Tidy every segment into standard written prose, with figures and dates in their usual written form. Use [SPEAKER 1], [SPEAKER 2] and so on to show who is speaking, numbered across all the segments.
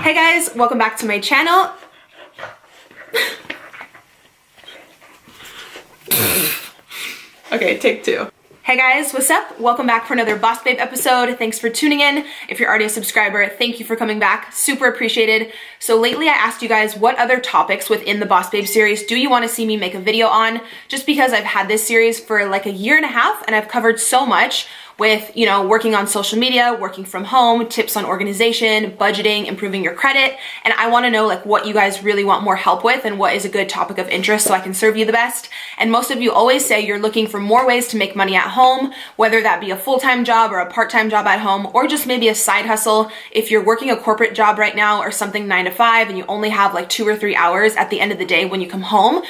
[SPEAKER 1] Hey guys, welcome back to my channel. Okay, take two. Hey guys, what's up? Welcome back for another Boss Babe episode. Thanks for tuning in. If you're already a subscriber, thank you for coming back. Super appreciated. So lately I asked you guys what other topics within the Boss Babe series do you want to see me make a video on? Just because I've had this series for like a year and a half and I've covered so much with, working on social media, working from home, tips on organization, budgeting, improving your credit. And I want to know like what you guys really want more help with and what is a good topic of interest so I can serve you the best. And most of you always say you're looking for more ways to make money at home, whether that be a full-time job or a part-time job at home, or just maybe a side hustle. If you're working a corporate job right now or something 9 to 5 and you only have like 2 or 3 hours at the end of the day when you come home,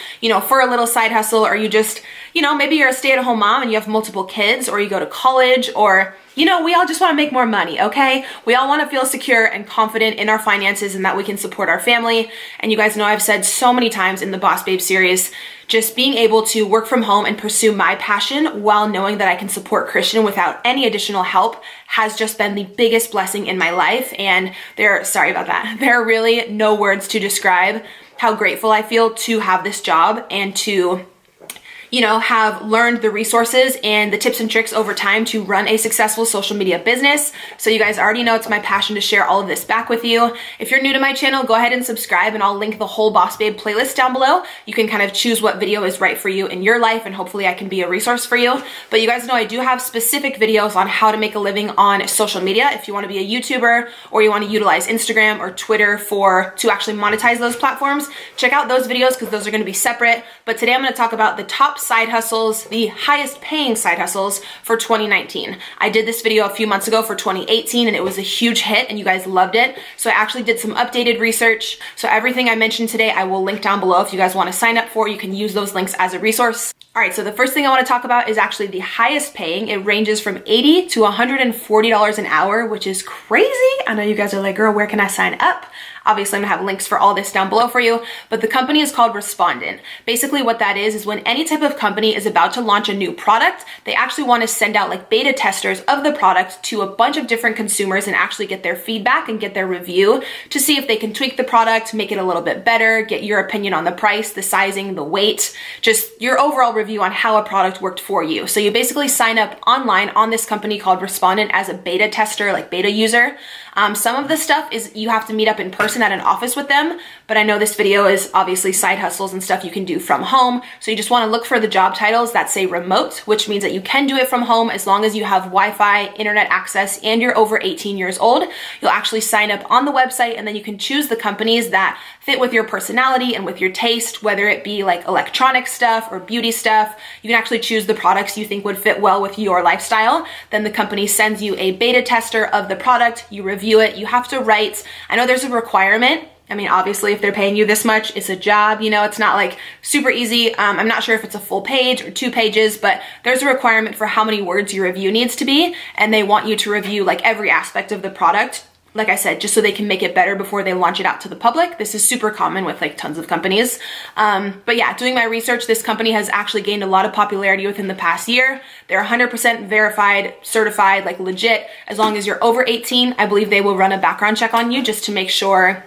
[SPEAKER 1] for a little side hustle, or you just, maybe you're a stay-at-home mom and you have multiple kids, or you go to college, or we all just want to make more money, okay? We all want to feel secure and confident in our finances and that we can support our family. And you guys know I've said so many times in the Boss Babe series, just being able to work from home and pursue my passion while knowing that I can support Christian without any additional help has just been the biggest blessing in my life. And sorry about that. There are really no words to describe how grateful I feel to have this job and to have learned the resources and the tips and tricks over time to run a successful social media business. So you guys already know it's my passion to share all of this back with you. If you're new to my channel, go ahead and subscribe and I'll link the whole Boss Babe playlist down below. You can kind of choose what video is right for you in your life and hopefully I can be a resource for you. But you guys know I do have specific videos on how to make a living on social media. If you want to be a YouTuber or you want to utilize Instagram or Twitter to actually monetize those platforms, check out those videos because those are going to be separate. But today I'm going to talk about the top side hustles, the highest paying side hustles for 2019. I did this video a few months ago for 2018 and it was a huge hit and you guys loved it. So I actually did some updated research. So everything I mentioned today, I will link down below. If you guys want to sign up for, you can use those links as a resource. All right, so the first thing I want to talk about is actually the highest paying. It ranges from $80 to $140 an hour, which is crazy. I know you guys are like, girl, where can I sign up? Obviously, I'm gonna have links for all this down below for you, but the company is called Respondent. Basically what that is when any type of company is about to launch a new product, they actually wanna send out like beta testers of the product to a bunch of different consumers and actually get their feedback and get their review to see if they can tweak the product, make it a little bit better, get your opinion on the price, the sizing, the weight, just your overall review on how a product worked for you. So you basically sign up online on this company called Respondent as a beta tester, like beta user. Some of the stuff is you have to meet up in person at an office with them, but I know this video is obviously side hustles and stuff you can do from home. So you just want to look for the job titles that say remote, which means that you can do it from home as long as you have Wi-Fi, internet access, and you're over 18 years old. You'll actually sign up on the website and then you can choose the companies that fit with your personality and with your taste, whether it be like electronic stuff or beauty stuff. You can actually choose the products you think would fit well with your lifestyle. Then the company sends you a beta tester of the product, you review it, you have to write, I know there's a requirement. I mean, obviously if they're paying you this much, it's a job, it's not like super easy. I'm not sure if it's a full page or 2 pages, but there's a requirement for how many words your review needs to be. And they want you to review like every aspect of the product. Like I said, just so they can make it better before they launch it out to the public. This is super common with like tons of companies. But yeah, doing my research, this company has actually gained a lot of popularity within the past year. They're 100% verified, certified, like legit. As long as you're over 18, I believe they will run a background check on you just to make sure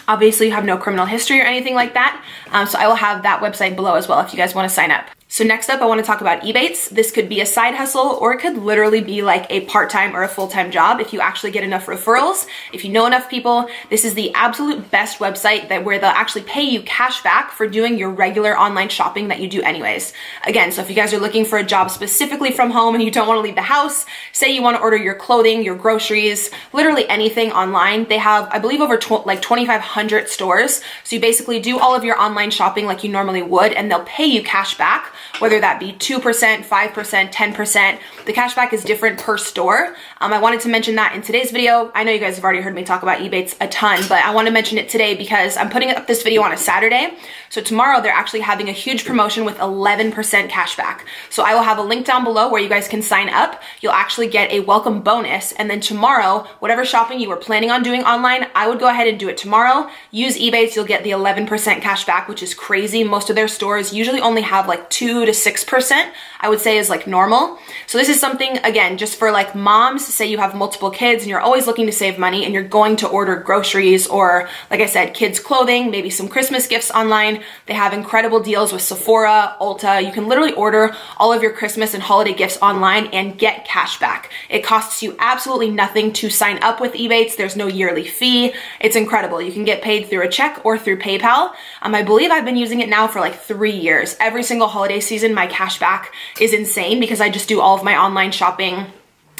[SPEAKER 1] obviously you have no criminal history or anything like that. So I will have that website below as well if you guys want to sign up. So next up, I want to talk about Ebates. This could be a side hustle or it could literally be like a part-time or a full-time job if you actually get enough referrals. If you know enough people, this is the absolute best website where they'll actually pay you cash back for doing your regular online shopping that you do anyways. Again, so if you guys are looking for a job specifically from home and you don't want to leave the house, say you want to order your clothing, your groceries, literally anything online, they have, I believe, over 2,500 stores. So you basically do all of your online shopping like you normally would and they'll pay you cash back, whether that be 2%, 5%, 10%. The cashback is different per store. I wanted to mention that in today's video. I know you guys have already heard me talk about Ebates a ton, but I want to mention it today because I'm putting up this video on a Saturday. So tomorrow they're actually having a huge promotion with 11% cashback. So I will have a link down below where you guys can sign up. You'll actually get a welcome bonus. And then tomorrow, whatever shopping you were planning on doing online, I would go ahead and do it tomorrow. Use Ebates, you'll get the 11% cashback, which is crazy. Most of their stores usually only have like 2 2 to 6%, I would say is like normal. So this is something, again, just for like moms, say you have multiple kids and you're always looking to save money and you're going to order groceries or, like I said, kids clothing, maybe some Christmas gifts online. They have incredible deals with Sephora, Ulta. You can literally order all of your Christmas and holiday gifts online and get cash back. It costs you absolutely nothing to sign up with Ebates. There's no yearly fee. It's incredible. You can get paid through a check or through PayPal. I believe I've been using it now for like 3 years. Every single holiday season, my cash back is insane because I just do all of my online shopping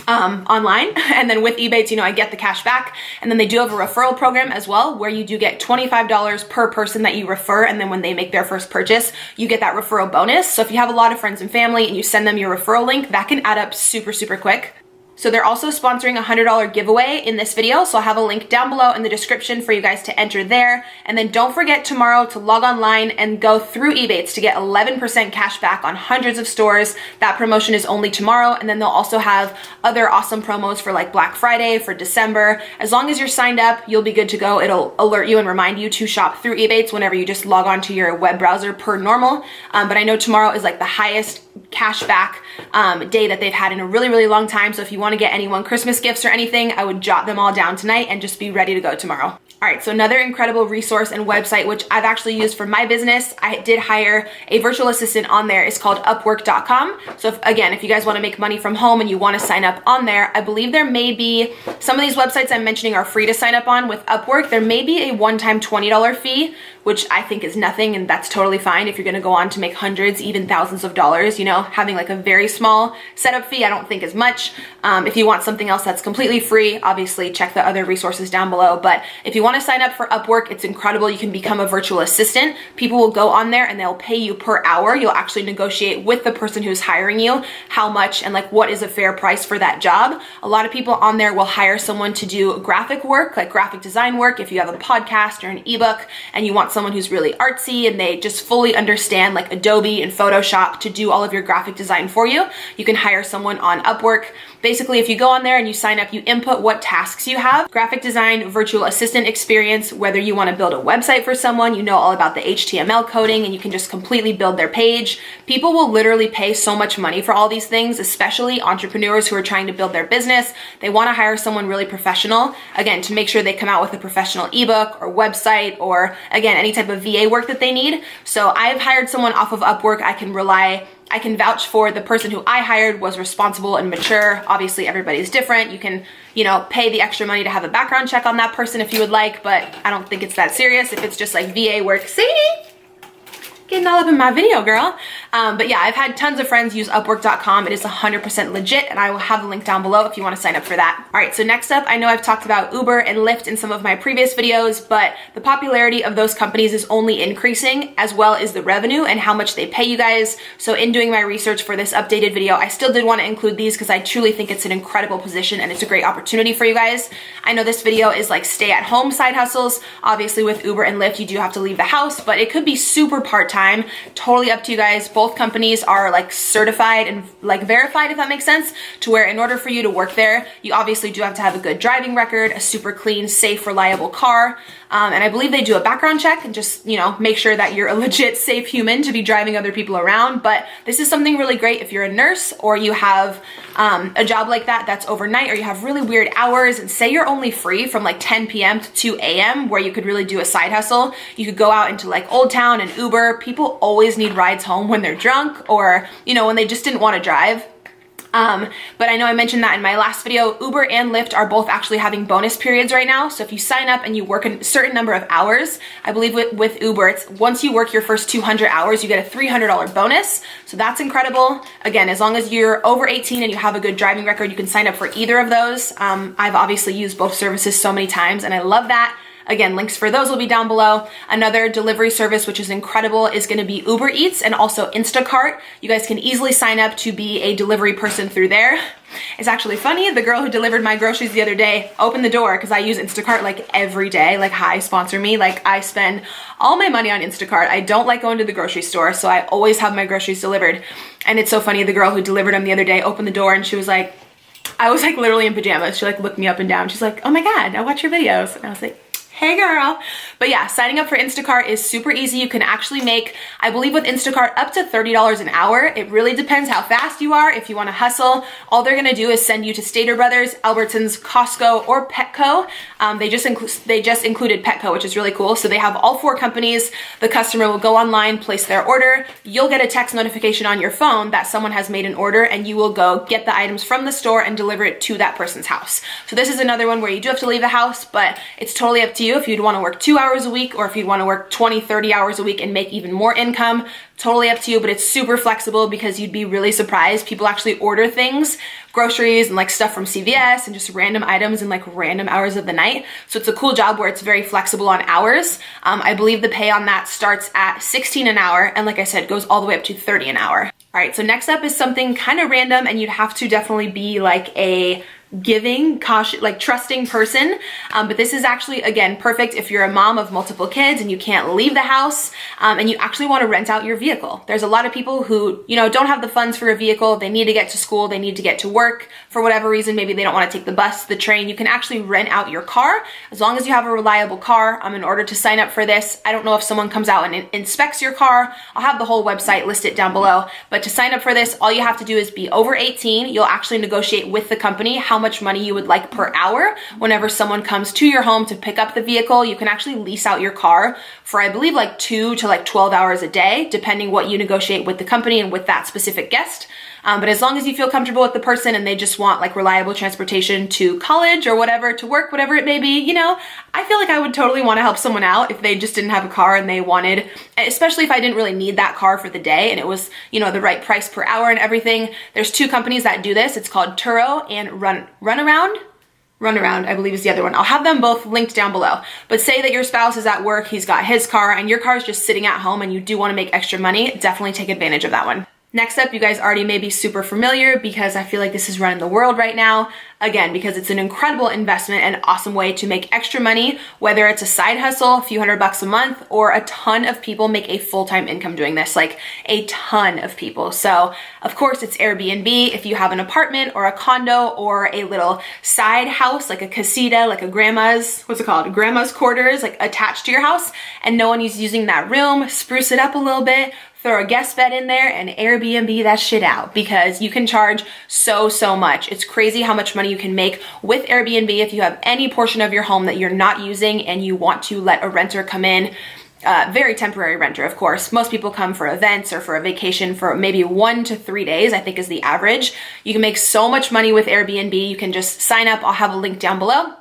[SPEAKER 1] online. And then with Ebates, you know, I get the cash back. And then they do have a referral program as well, where you do get $25 per person that you refer. And then when they make their first purchase, you get that referral bonus. So if you have a lot of friends and family and you send them your referral link, that can add up super, super quick. So they're also sponsoring a $100 giveaway in this video. So I'll have a link down below in the description for you guys to enter there. And then don't forget tomorrow to log online and go through Ebates to get 11% cash back on hundreds of stores. That promotion is only tomorrow. And then they'll also have other awesome promos for like Black Friday, for December. As long as you're signed up, you'll be good to go. It'll alert you and remind you to shop through Ebates whenever you just log on to your web browser per normal. But I know tomorrow is like the highest cash back day that they've had in a really, really long time. So if you want to get anyone Christmas gifts or anything, I would jot them all down tonight and just be ready to go tomorrow. All right, so another incredible resource and website, which I've actually used for my business, I did hire a virtual assistant on there. It's called Upwork.com. So if you guys want to make money from home and you want to sign up on there, I believe there may be, some of these websites I'm mentioning are free to sign up on. With Upwork, there may be a one-time $20 fee, which I think is nothing, and that's totally fine if you're gonna go on to make hundreds, even thousands of dollars. You know, having like a very small setup fee I don't think is much. If you want something else that's completely free, obviously check the other resources down below. But if you wanna sign up for Upwork, it's incredible. You can become a virtual assistant. People will go on there and they'll pay you per hour. You'll actually negotiate with the person who's hiring you how much and like what is a fair price for that job. A lot of people on there will hire someone to do graphic work, like graphic design work. If you have a podcast or an ebook and you want someone who's really artsy and they just fully understand like Adobe and Photoshop to do all of your graphic design for you, you can hire someone on Upwork. Basically, if you go on there and you sign up, you input what tasks you have, graphic design, virtual assistant experience, whether you want to build a website for someone, you know all about the HTML coding and you can just completely build their page. People will literally pay so much money for all these things, especially entrepreneurs who are trying to build their business. They want to hire someone really professional, again, to make sure they come out with a professional ebook or website or, again, any type of VA work that they need. So I've hired someone off of Upwork. I can vouch for the person who I hired was responsible and mature. Obviously, everybody's different. You can, pay the extra money to have a background check on that person if you would like, but I don't think it's that serious if it's just like VA work. Sadie, getting all up in my video, girl. But yeah, I've had tons of friends use Upwork.com. It is 100% legit, and I will have the link down below if you want to sign up for that. All right, so next up, I know I've talked about Uber and Lyft in some of my previous videos, but the popularity of those companies is only increasing, as well as the revenue and how much they pay you guys. So in doing my research for this updated video, I still did want to include these because I truly think it's an incredible position and it's a great opportunity for you guys. I know this video is like stay-at-home side hustles. Obviously with Uber and Lyft, you do have to leave the house, but it could be super part-time. Totally up to you guys. Both companies are like certified and like verified, if that makes sense, to where in order for you to work there, you obviously do have to have a good driving record, a super clean, safe, reliable car. And I believe they do a background check and just, make sure that you're a legit safe human to be driving other people around. But this is something really great if you're a nurse or you have a job like that that's overnight, or you have really weird hours and say you're only free from like 10 p.m. to 2 a.m. where you could really do a side hustle. You could go out into like Old Town and Uber. People always need rides home when they're drunk or, when they just didn't want to drive. But I know I mentioned that in my last video. Uber and Lyft are both actually having bonus periods right now. So if you sign up and you work a certain number of hours, I believe with Uber, it's once you work your first 200 hours, you get a $300 bonus. So that's incredible. Again, as long as you're over 18 and you have a good driving record, you can sign up for either of those. I've obviously used both services so many times and I love that. Again, links for those will be down below. Another delivery service, which is incredible, is gonna be Uber Eats and also Instacart. You guys can easily sign up to be a delivery person through there. It's actually funny, the girl who delivered my groceries the other day opened the door because I use Instacart like every day, like hi, sponsor me. Like I spend all my money on Instacart. I don't like going to the grocery store, so I always have my groceries delivered. And it's so funny, the girl who delivered them the other day opened the door and she was like, I was like literally in pajamas. She like looked me up and down. She's like, oh my God, I watch your videos. And I was like, Hey girl. But yeah, signing up for Instacart is super easy. You can actually make, I believe with Instacart, up to $30 an hour. It really depends how fast you are. If you want to hustle, all they're going to do is send you to Stater Brothers, Albertsons, Costco, or Petco. They just included Petco, which is really cool. So they have all 4 companies. The customer will go online, place their order. You'll get a text notification on your phone that someone has made an order, and you will go get the items from the store and deliver it to that person's house. So this is another one where you do have to leave the house, but it's totally up to you if you'd want to work 2 hours a week or if you'd want to work 20, 30 hours a week and make even more income. Totally up to you, but it's super flexible because you'd be really surprised. People actually order things, groceries and like stuff from CVS and just random items in like random hours of the night. So it's a cool job where it's very flexible on hours. I believe the pay on that starts at $16 an hour. And like I said, goes all the way up to $30 an hour. All right, so next up is something kind of random, and you'd have to definitely be like a giving, cautious, like trusting person. But this is actually, again, perfect if you're a mom of multiple kids and you can't leave the house and you actually want to rent out your vehicle. There's a lot of people who, don't have the funds for a vehicle. They need to get to school. They need to get to work for whatever reason. Maybe they don't want to take the bus, the train. You can actually rent out your car as long as you have a reliable car. In order to sign up for this, I don't know if someone comes out and inspects your car. I'll have the whole website listed down below. But to sign up for this, all you have to do is be over 18. You'll actually negotiate with the company how much money you would like per hour. Whenever someone comes to your home to pick up the vehicle, you can actually lease out your car for, I believe, like 2 to like 12 hours a day, depending what you negotiate with the company and with that specific guest. But as long as you feel comfortable with the person and they just want like reliable transportation to college or whatever, to work, whatever it may be, I feel like I would totally want to help someone out if they just didn't have a car and they wanted, especially if I didn't really need that car for the day and it was, the right price per hour and everything. There's 2 companies that do this. It's called Turo and Runaround, I believe is the other one. I'll have them both linked down below. But say that your spouse is at work, he's got his car, and your car is just sitting at home and you do want to make extra money, definitely take advantage of that one. Next up, you guys already may be super familiar because I feel like this is running the world right now. Again, because it's an incredible investment and awesome way to make extra money, whether it's a side hustle, a few $100 a month, or a ton of people make a full-time income doing this, like a ton of people. So of course it's Airbnb. If you have an apartment or a condo or a little side house, like a casita, like a grandma's quarters, like attached to your house, and no one is using that room, spruce it up a little bit, throw a guest bed in there and Airbnb that shit out because you can charge so much. It's crazy how much money you can make with Airbnb if you have any portion of your home that you're not using and you want to let a renter come in. Very temporary renter, of course. Most people come for events or for a vacation for maybe 1 to 3 days, I think is the average. You can make so much money with Airbnb. You can just sign up. I'll have a link down below.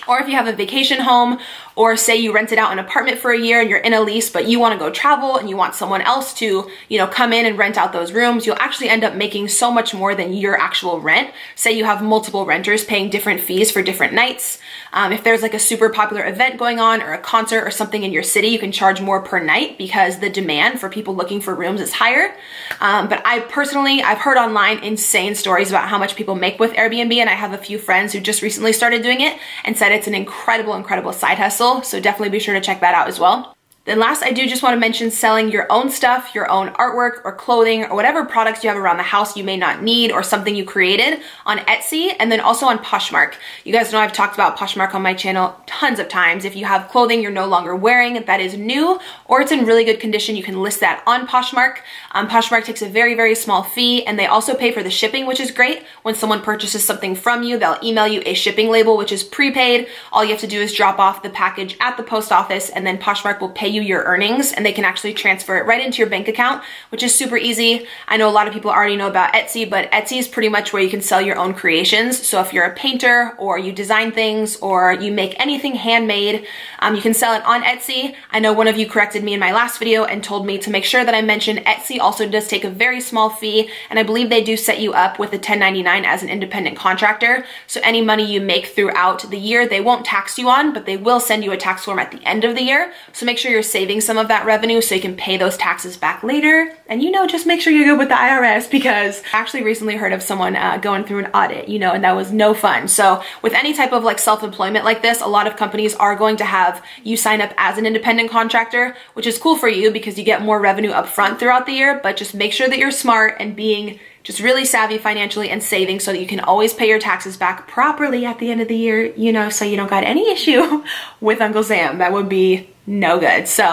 [SPEAKER 1] Or if you have a vacation home, or say you rented out an apartment for a year and you're in a lease, but you want to go travel and you want someone else to, come in and rent out those rooms, you'll actually end up making so much more than your actual rent. Say you have multiple renters paying different fees for different nights. If there's like a super popular event going on or a concert or something in your city, you can charge more per night because the demand for people looking for rooms is higher. But I've heard online insane stories about how much people make with Airbnb, and I have a few friends who just recently started doing it and said it's an incredible side hustle. So definitely be sure to check that out as well. Then last, I do just want to mention selling your own stuff, your own artwork or clothing or whatever products you have around the house you may not need or something you created on Etsy, and then also on Poshmark. You guys know I've talked about Poshmark on my channel tons of times. If you have clothing you're no longer wearing that is new or it's in really good condition, you can list that on Poshmark. Poshmark takes a very small fee, and they also pay for the shipping, which is great. When someone purchases something from you, they'll email you a shipping label, which is prepaid. All you have to do is drop off the package at the post office, and then Poshmark will pay you your earnings, and they can actually transfer it right into your bank account, which is super easy. I know a lot of people already know about Etsy, but Etsy is pretty much where you can sell your own creations. So if you're a painter or you design things or you make anything handmade, you can sell it on Etsy. I know one of you corrected me in my last video and told me to make sure that I mention Etsy also does take a very small fee, and I believe they do set you up with a 1099 as an independent contractor. So any money you make throughout the year, they won't tax you on, but they will send you a tax form at the end of the year. So make sure you're saving some of that revenue so you can pay those taxes back later. And just make sure you're good with the IRS, because I actually recently heard of someone going through an audit, and that was no fun. So with any type of like self-employment like this, a lot of companies are going to have you sign up as an independent contractor, which is cool for you because you get more revenue up front throughout the year, but just make sure that you're smart and being just really savvy financially and saving so that you can always pay your taxes back properly at the end of the year, you know, so you don't got any issue with Uncle Sam. That would be no good. So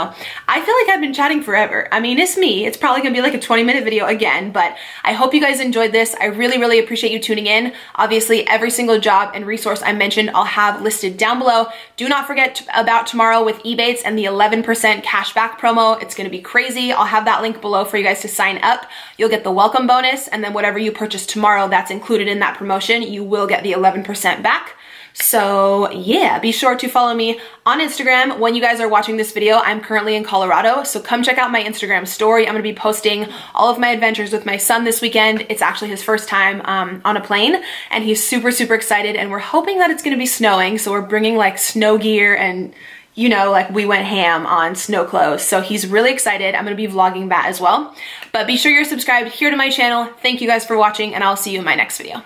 [SPEAKER 1] I feel like I've been chatting forever. I mean, it's me. It's probably gonna be like a 20-minute video again, but I hope you guys enjoyed this. I really, really appreciate you tuning in. Obviously, every single job and resource I mentioned, I'll have listed down below. Do not forget about tomorrow with Ebates and the 11% cashback promo. It's gonna be crazy. I'll have that link below for you guys to sign up. You'll get the welcome bonus, and then whatever you purchase tomorrow that's included in that promotion, you will get the 11% back. So yeah, be sure to follow me on Instagram. When you guys are watching this video, I'm currently in Colorado, so come check out my Instagram story. I'm gonna be posting all of my adventures with my son this weekend. It's actually his first time on a plane, and he's super, super excited, and we're hoping that it's gonna be snowing, so we're bringing like snow gear and, you know, like we went ham on snow clothes. So he's really excited. I'm gonna be vlogging that as well. But be sure you're subscribed here to my channel. Thank you guys for watching, and I'll see you in my next video.